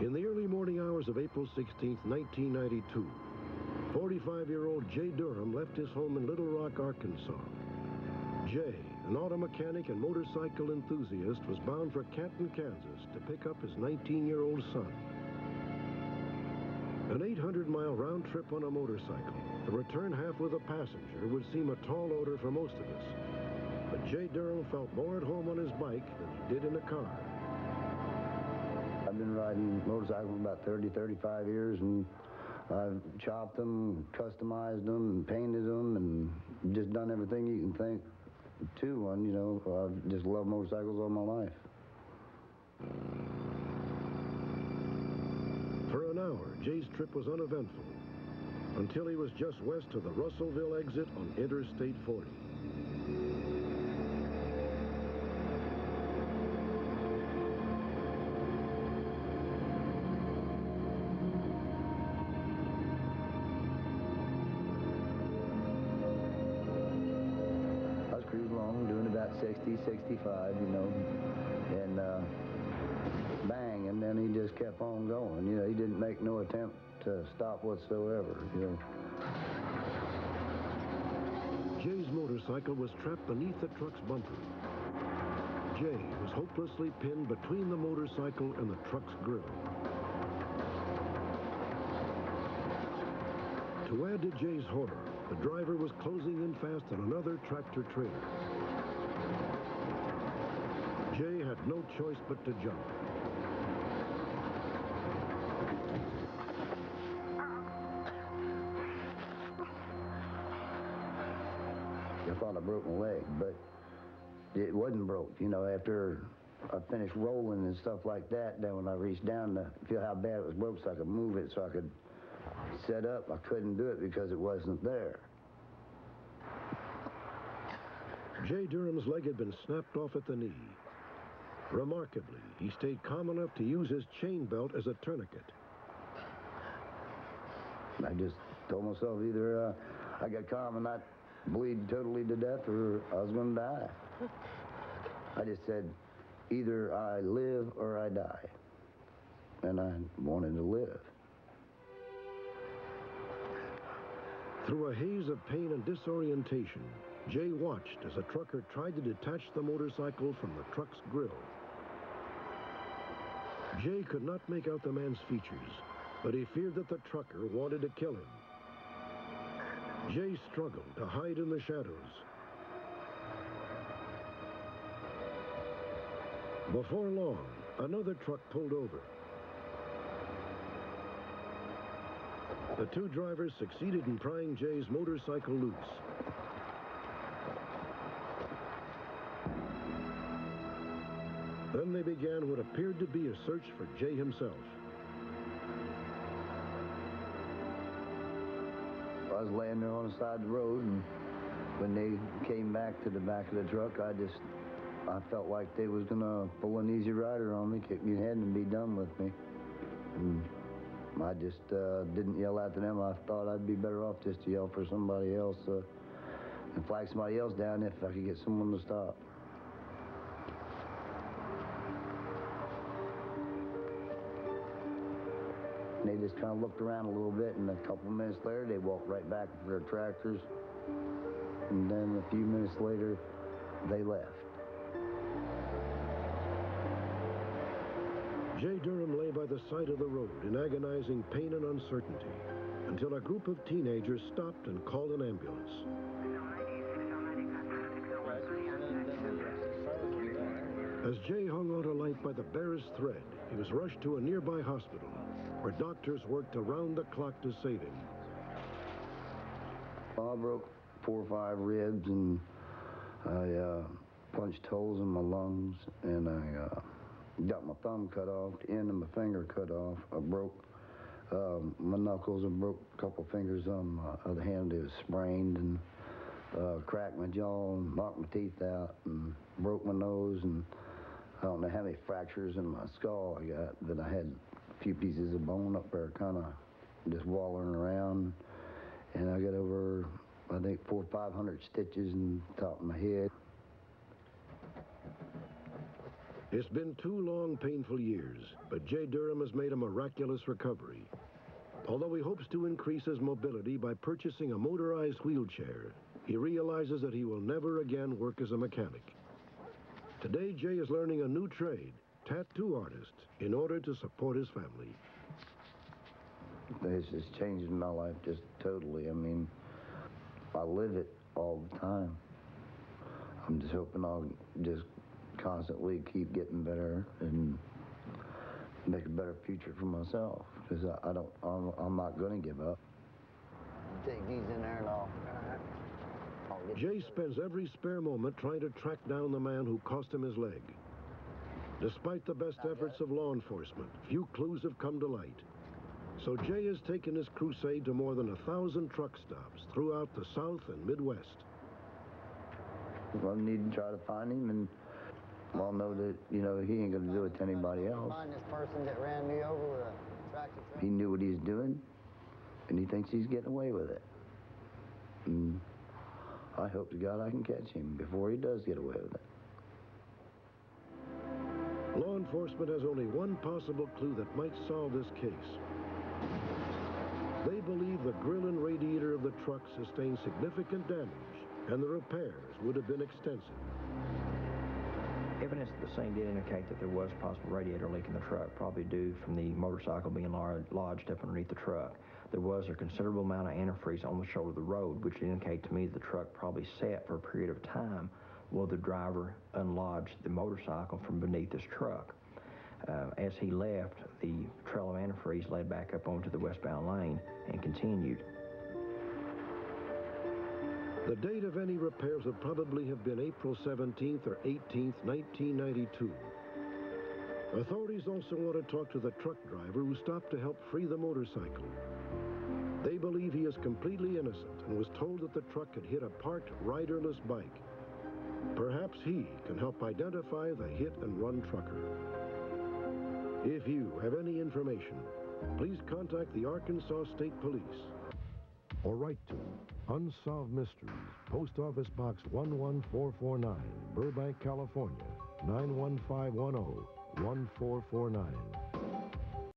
In the early morning hours of April 16, 1992, 45-year-old Jay Durham left his home in Little Rock, Arkansas. Jay, an auto mechanic and motorcycle enthusiast, was bound for Canton, Kansas to pick up his 19-year-old son. An 800-mile round trip on a motorcycle, the return half with a passenger, would seem a tall order for most of us. But Jay Durham felt more at home on his bike than he did in a car. I've been riding motorcycles for about 30, 35 years, and I've chopped them, customized them, and painted them, and just done everything you can think to one, you know. I've just loved motorcycles all my life. For an hour, Jay's trip was uneventful, until he was just west of the Russellville exit on Interstate 40. Doing about 60, 65, you know, and bang, and then he just kept on going. You know, he didn't make no attempt to stop whatsoever, you know. Jay's motorcycle was trapped beneath the truck's bumper. Jay was hopelessly pinned between the motorcycle and the truck's grill. To add to Jay's horror, the driver was closing in fast on another tractor-trailer. Jay had no choice but to jump. I thought I broke my leg, but it wasn't broke. You know, after I finished rolling and stuff like that, then when I reached down to feel how bad it was broke so I could move it, so I could set up, I couldn't do it because it wasn't there. Jay Durham's leg had been snapped off at the knee. Remarkably, he stayed calm enough to use his chain belt as a tourniquet. I just told myself either I got calm and not bleed totally to death, or I was going to die. I just said, either I live or I die. And I wanted to live. Through a haze of pain and disorientation, Jay watched as a trucker tried to detach the motorcycle from the truck's grill. Jay could not make out the man's features, but he feared that the trucker wanted to kill him. Jay struggled to hide in the shadows. Before long, another truck pulled over. The two drivers succeeded in prying Jay's motorcycle loose. Then they began what appeared to be a search for Jay himself. I was laying there on the side of the road, and when they came back to the back of the truck, I felt like they was gonna pull an Easy Rider on me, kick me in the head, and be done with me. And I just didn't yell out to them. I thought I'd be better off just to yell for somebody else and flag somebody else down if I could get someone to stop. They just kind of looked around a little bit, and a couple minutes later, they walked right back to their tractors. And then a few minutes later, they left. Jay Durham lay by the side of the road in agonizing pain and uncertainty until a group of teenagers stopped and called an ambulance. As Jay hung on a light by the barest thread, he was rushed to a nearby hospital where doctors worked around the clock to save him. I broke 4 or 5 ribs, and I punched holes in my lungs, and I got my thumb cut off, the end of my finger cut off. I broke my knuckles and broke a couple fingers on my other hand. It was sprained, and cracked my jaw and knocked my teeth out and broke my nose, and I don't know how many fractures in my skull I got, but I had a few pieces of bone up there kind of just wallering around, and I got over, I think, 400 or 500 stitches in the top of my head. It's been 2 long, painful years, but Jay Durham has made a miraculous recovery. Although he hopes to increase his mobility by purchasing a motorized wheelchair, he realizes that he will never again work as a mechanic. Today, Jay is learning a new trade, tattoo artist, in order to support his family. This has changed my life just totally. I mean, I live it all the time. I'm just hoping I'll just constantly keep getting better and make a better future for myself, because I'm not going to give up. Take these in there and I'll get Jay spends every spare moment trying to track down the man who cost him his leg. Despite the best efforts of law enforcement, few clues have come to light. So Jay has taken his crusade to more than 1,000 truck stops throughout the South and Midwest. I need to try to find him, and I'll know that, he ain't going to do it to anybody else. Find this person that ran me over with a tractor trailer. He knew what he's doing, and he thinks he's getting away with it. And I hope to God I can catch him before he does get away with it. Law enforcement has only one possible clue that might solve this case. They believe the grill and radiator of the truck sustained significant damage, and the repairs would have been extensive. Evidence at the scene did indicate that there was a possible radiator leak in the truck, probably due from the motorcycle being lodged up underneath the truck. There was a considerable amount of antifreeze on the shoulder of the road, which would indicate to me the truck probably sat for a period of time while the driver unlodged the motorcycle from beneath his truck. As he left, the trail of antifreeze led back up onto the westbound lane and continued. The date of any repairs would probably have been April 17th or 18th, 1992. Authorities also want to talk to the truck driver who stopped to help free the motorcycle. They believe he is completely innocent and was told that the truck had hit a parked riderless bike. Perhaps he can help identify the hit-and-run trucker. If you have any information, please contact the Arkansas State Police or write to Unsolved Mysteries, Post Office Box 11449, Burbank, California, 91510, 1449.